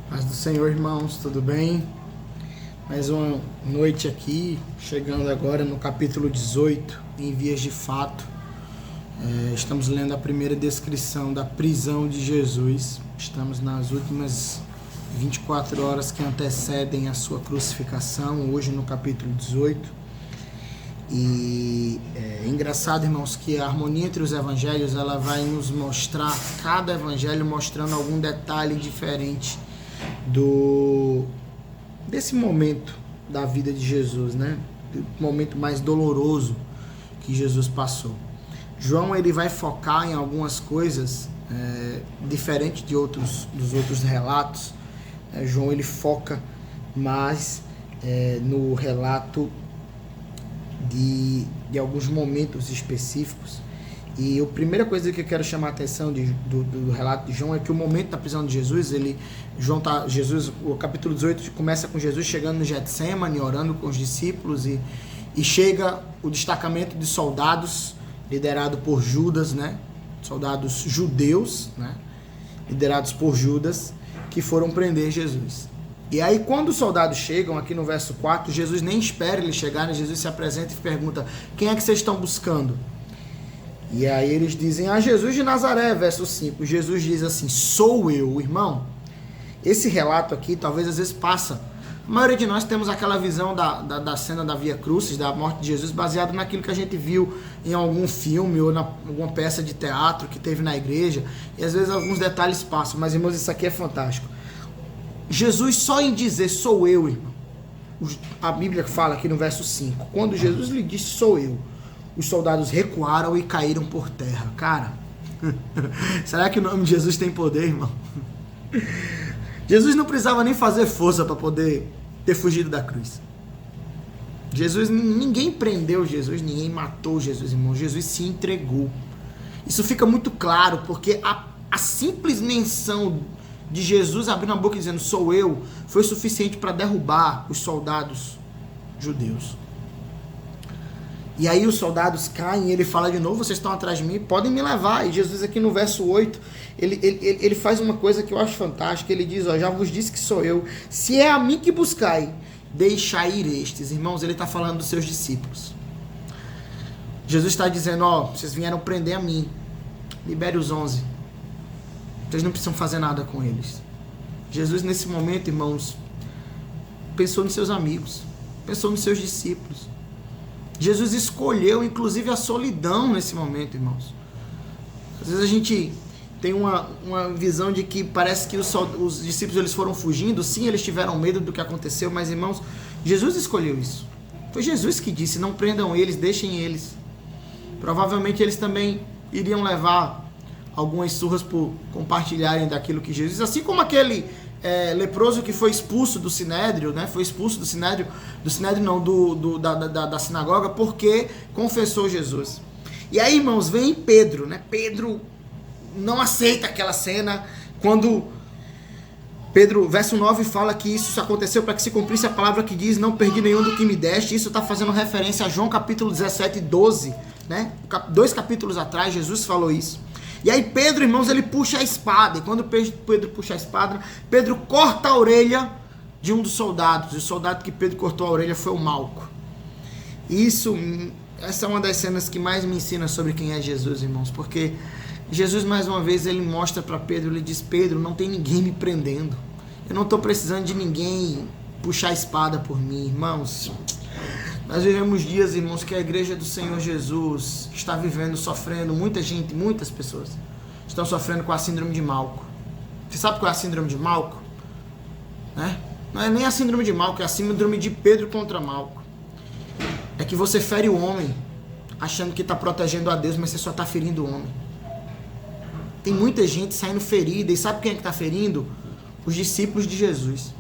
Paz do Senhor, irmãos, tudo bem? Mais uma noite aqui, chegando agora no capítulo 18, em vias de fato. Estamos lendo a primeira descrição da prisão de Jesus. Estamos nas últimas 24 horas que antecedem a sua crucificação, hoje no capítulo 18. E é engraçado, irmãos, que a harmonia entre os evangelhos, ela vai nos mostrar, cada evangelho mostrando algum detalhe diferente desse momento da vida de Jesus, né? O momento mais doloroso que Jesus passou. João, ele vai focar em algumas coisas diferente dos outros relatos. João, ele foca mais no relato de alguns momentos específicos. E a primeira coisa que eu quero chamar a atenção do relato de João é que o momento da prisão de Jesus, o capítulo 18 começa com Jesus chegando no Getsemane, orando com os discípulos, e chega o destacamento de soldados liderado por Judas, né? Soldados judeus, né? Liderados por Judas, que foram prender Jesus. E aí, quando os soldados chegam, aqui no verso 4, Jesus nem espera eles chegarem, Jesus se apresenta e pergunta: quem é que vocês estão buscando? E aí eles dizem: Jesus de Nazaré, verso 5. Jesus diz assim: sou eu, irmão. Esse relato aqui, talvez às vezes passa. A maioria de nós temos aquela visão da cena da Via Crucis, da morte de Jesus, baseado naquilo que a gente viu em algum filme ou alguma peça de teatro que teve na igreja. E às vezes alguns detalhes passam. Mas, irmãos, isso aqui é fantástico. Jesus, só em dizer sou eu, irmão. A Bíblia fala aqui no verso 5. Quando Jesus lhe disse sou eu, os soldados recuaram e caíram por terra. Cara, será que o nome de Jesus tem poder, irmão? Jesus não precisava nem fazer força para poder ter fugido da cruz. Ninguém prendeu Jesus, ninguém matou Jesus, irmão. Jesus se entregou. Isso fica muito claro, porque a simples menção de Jesus abrindo a boca e dizendo sou eu, foi suficiente para derrubar os soldados judeus. E aí os soldados caem e ele fala de novo: vocês estão atrás de mim, podem me levar. E Jesus aqui no verso 8, ele faz uma coisa que eu acho fantástica. Ele diz: já vos disse que sou eu, se é a mim que buscai, deixai ir estes. Irmãos, ele está falando dos seus discípulos. Jesus está dizendo: vocês vieram prender a mim, libere os 11. Vocês não precisam fazer nada com eles. Jesus, nesse momento, irmãos, pensou nos seus amigos, pensou nos seus discípulos. Jesus escolheu, inclusive, a solidão nesse momento, irmãos. Às vezes a gente tem uma visão de que parece que os discípulos eles foram fugindo. Sim, eles tiveram medo do que aconteceu, mas, irmãos, Jesus escolheu isso. Foi Jesus que disse: não prendam eles, deixem eles. Provavelmente eles também iriam levar algumas surras por compartilharem daquilo que Jesus... Assim como aquele leproso que foi expulso do Sinédrio, né? Foi expulso do Sinédrio não, da sinagoga, porque confessou Jesus. E aí, irmãos, vem Pedro, né? Pedro não aceita aquela cena, quando Pedro, verso 9, fala que isso aconteceu para que se cumprisse a palavra que diz: não perdi nenhum do que me deste. Isso está fazendo referência a João capítulo 17 e 12, né? 2 capítulos atrás, Jesus falou isso. E aí Pedro, irmãos, ele puxa a espada. E quando Pedro puxa a espada, Pedro corta a orelha de um dos soldados. E o soldado que Pedro cortou a orelha foi o Malco. Essa é uma das cenas que mais me ensina sobre quem é Jesus, irmãos. Porque Jesus, mais uma vez, ele mostra para Pedro, ele diz: Pedro, não tem ninguém me prendendo. Eu não estou precisando de ninguém puxar a espada por mim, irmãos. Nós vivemos dias, irmãos, que a igreja do Senhor Jesus está vivendo, sofrendo. Muita gente, muitas pessoas estão sofrendo com a síndrome de Malco. Você sabe qual é a síndrome de Malco? Né? Não é nem a síndrome de Malco, é a síndrome de Pedro contra Malco. É que você fere o homem achando que está protegendo a Deus, mas você só está ferindo o homem. Tem muita gente saindo ferida. E sabe quem é que está ferindo? Os discípulos de Jesus.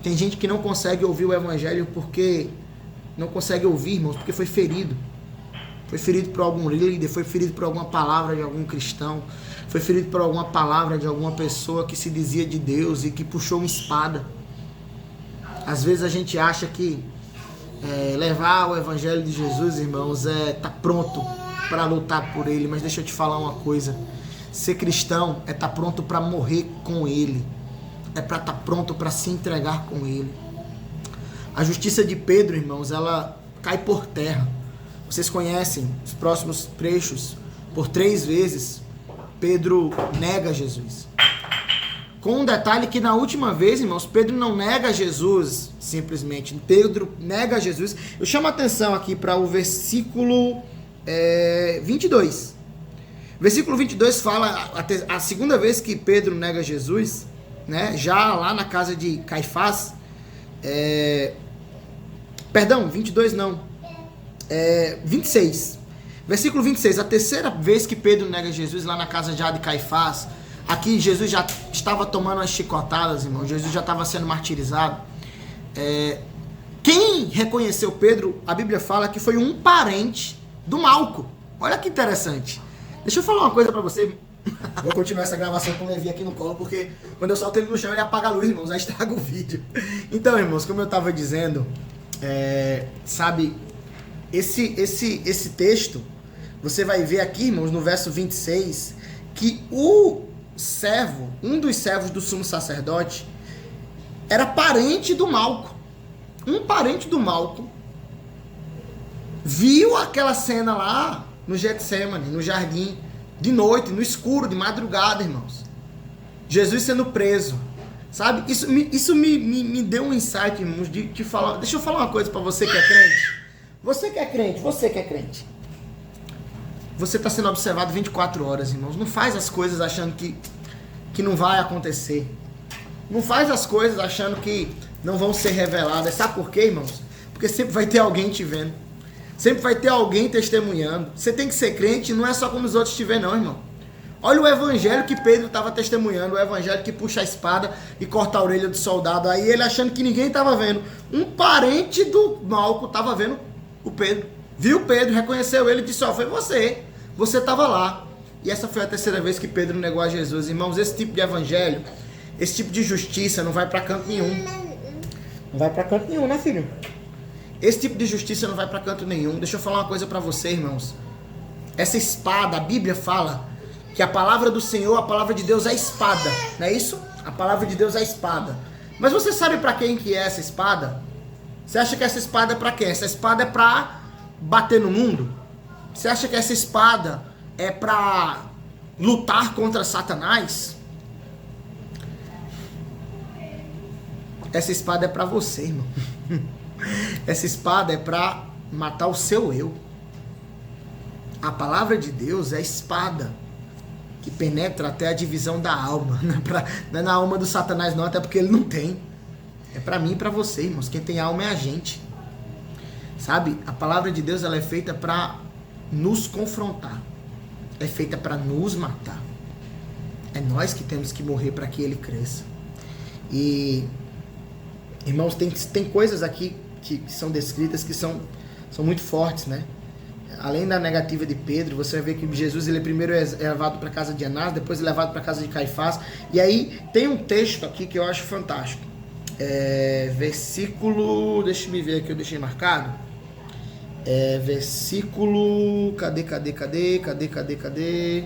Tem gente que não consegue ouvir o evangelho porque... não consegue ouvir, irmãos, porque foi ferido. Foi ferido por algum líder, foi ferido por alguma palavra de algum cristão, foi ferido por alguma palavra de alguma pessoa que se dizia de Deus e que puxou uma espada. Às vezes a gente acha que levar o evangelho de Jesus, irmãos, tá pronto para lutar por ele, mas deixa eu te falar uma coisa: ser cristão é estar pronto para morrer com ele. é para estar pronto para se entregar com ele. A justiça de Pedro, irmãos, ela cai por terra. Vocês conhecem os próximos trechos. Por 3 vezes, Pedro nega Jesus. Com um detalhe que na última vez, irmãos, Pedro não nega Jesus simplesmente. Pedro nega Jesus. Eu chamo a atenção aqui para o versículo 22. Versículo 22 fala a segunda vez que Pedro nega Jesus, né? Já lá na casa de Caifás. Perdão, 22 não. 26. Versículo 26. A terceira vez que Pedro nega Jesus lá na casa já de Caifás. Aqui Jesus já estava tomando as chicotadas, irmão. Jesus já estava sendo martirizado. Quem reconheceu Pedro, a Bíblia fala que foi um parente do Malco. Olha que interessante. Deixa eu falar uma coisa pra você. Vou continuar essa gravação com o Levi aqui no colo, porque quando eu solto ele no chão, ele apaga a luz, irmãos. Aí estraga o vídeo. Então, irmãos, como eu estava dizendo, sabe, esse texto, você vai ver aqui, irmãos, no verso 26, que um dos servos do sumo sacerdote era parente do Malco. Um parente do Malco viu aquela cena lá no Getsemane, no jardim, de noite, no escuro, de madrugada, irmãos. Jesus sendo preso. Sabe? Isso me deu um insight, irmãos, de falar. Deixa eu falar uma coisa para você que é crente. Você que é crente. Você está sendo observado 24 horas, irmãos. Não faz as coisas achando que não vai acontecer. Não faz as coisas achando que não vão ser reveladas. Sabe por quê, irmãos? Porque sempre vai ter alguém te vendo. Sempre vai ter alguém testemunhando. Você tem que ser crente, não é só como os outros te veem, não, irmão. Olha o evangelho que Pedro estava testemunhando, o evangelho que puxa a espada e corta a orelha do soldado. Aí ele achando que ninguém estava vendo. Um parente do Malco estava vendo o Pedro. Viu Pedro, reconheceu ele e disse, foi você. Você estava lá. E essa foi a terceira vez que Pedro negou a Jesus. Irmãos, esse tipo de evangelho, esse tipo de justiça não vai para canto nenhum. Não vai para canto nenhum, né, filho? Esse tipo de justiça não vai para canto nenhum. Deixa eu falar uma coisa para você, irmãos. Essa espada, a Bíblia fala que a palavra do Senhor, a palavra de Deus é espada. Não é isso? A palavra de Deus é espada. Mas você sabe para quem que é essa espada? Você acha que essa espada é para quem? Essa espada é para bater no mundo? Você acha que essa espada é para lutar contra Satanás? Essa espada é para você, irmão. Essa espada é para matar o seu eu. A palavra de Deus é a espada que penetra até a divisão da alma. Não é na alma do Satanás não, até porque ele não tem. É para mim e para você, irmãos. Quem tem alma é a gente. Sabe? A palavra de Deus ela é feita para nos confrontar. É feita para nos matar. É nós que temos que morrer para que ele cresça. E, irmãos, tem coisas aqui que são descritas que são muito fortes, né? Além da negativa de Pedro, você vai ver que Jesus ele primeiro é levado para a casa de Anás, depois é levado para a casa de Caifás. E aí tem um texto aqui que eu acho fantástico. Versículo... Deixa eu ver aqui, eu deixei marcado. Versículo... Cadê?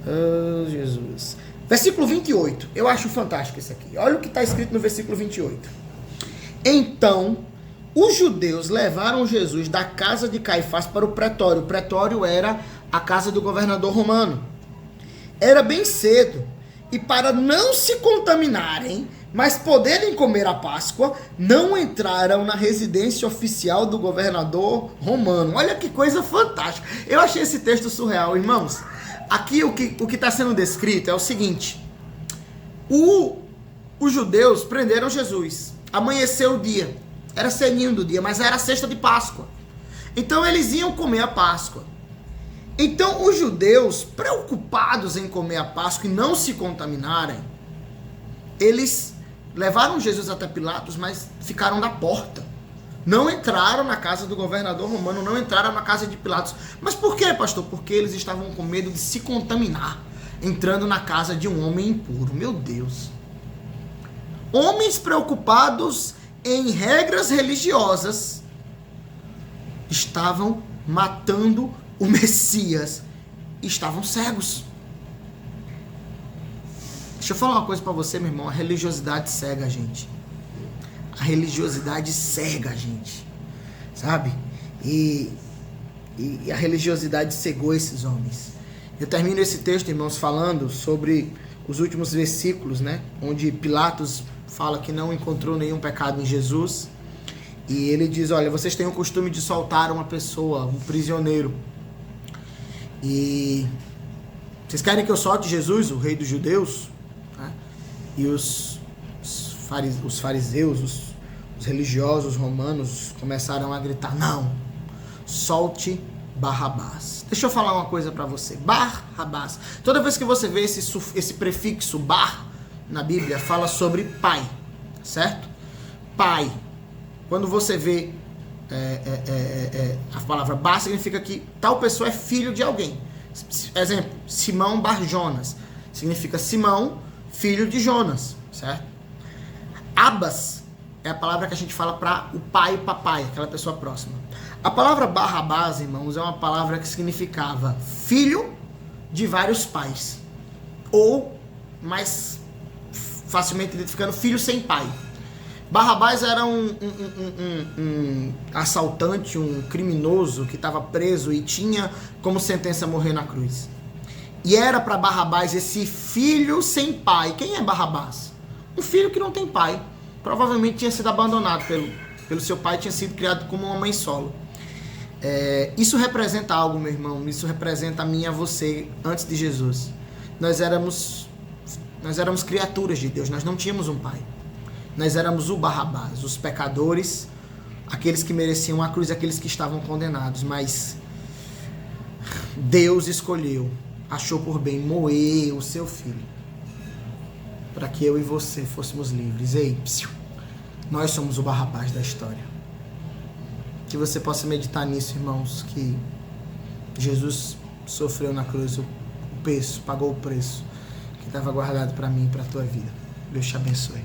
Oh, Jesus. Versículo 28. Eu acho fantástico isso aqui. Olha o que está escrito no versículo 28. Então, os judeus levaram Jesus da casa de Caifás para o pretório. O pretório era a casa do governador romano. Era bem cedo. E para não se contaminarem, mas poderem comer a Páscoa, não entraram na residência oficial do governador romano. Olha que coisa fantástica. Eu achei esse texto surreal, irmãos. Aqui o que está sendo descrito é o seguinte. Os judeus prenderam Jesus. Amanheceu o dia. Era ceninho do dia, mas era a sexta de Páscoa. Então eles iam comer a Páscoa. Então os judeus, preocupados em comer a Páscoa e não se contaminarem, eles levaram Jesus até Pilatos, mas ficaram na porta. Não entraram na casa do governador romano, não entraram na casa de Pilatos. Mas por quê, pastor? Porque eles estavam com medo de se contaminar, entrando na casa de um homem impuro. Meu Deus. Homens preocupados em regras religiosas estavam matando o Messias. Estavam cegos. Deixa eu falar uma coisa pra você, meu irmão. A religiosidade cega a gente. A religiosidade cega a gente. Sabe? E a religiosidade cegou esses homens. Eu termino esse texto, irmãos, falando sobre os últimos versículos, né? Onde Pilatos fala que não encontrou nenhum pecado em Jesus. E ele diz, olha, vocês têm o costume de soltar uma pessoa, um prisioneiro. E vocês querem que eu solte Jesus, o rei dos judeus? Né? E os fariseus, os religiosos romanos começaram a gritar, não, solte Barrabás. Deixa eu falar uma coisa para você. Barrabás. Toda vez que você vê esse prefixo bar na Bíblia, fala sobre pai, certo? Pai. Quando você vê a palavra bar, significa que tal pessoa é filho de alguém. Exemplo, Simão Bar Jonas. Significa Simão, filho de Jonas, certo? Abas é a palavra que a gente fala para o pai e papai, aquela pessoa próxima. A palavra Barrabás, irmãos, é uma palavra que significava filho de vários pais. Ou, mais facilmente identificando, filho sem pai. Barrabás era um assaltante, um criminoso que estava preso e tinha como sentença morrer na cruz. E era para Barrabás esse filho sem pai. Quem é Barrabás? Um filho que não tem pai. Provavelmente tinha sido abandonado pelo seu pai, tinha sido criado como uma mãe solo. Isso representa algo, meu irmão. Isso representa a mim e a você antes de Jesus. Nós éramos criaturas de Deus. Nós não tínhamos um pai. Nós éramos o Barrabás, os pecadores, aqueles que mereciam a cruz, aqueles que estavam condenados. Mas Deus escolheu, achou por bem moer o seu filho, para que eu e você fôssemos livres. Ei, nós somos o Barrabás da história. Que você possa meditar nisso, irmãos, que Jesus sofreu na cruz o preço, pagou o preço que estava guardado para mim e para a tua vida. Deus te abençoe.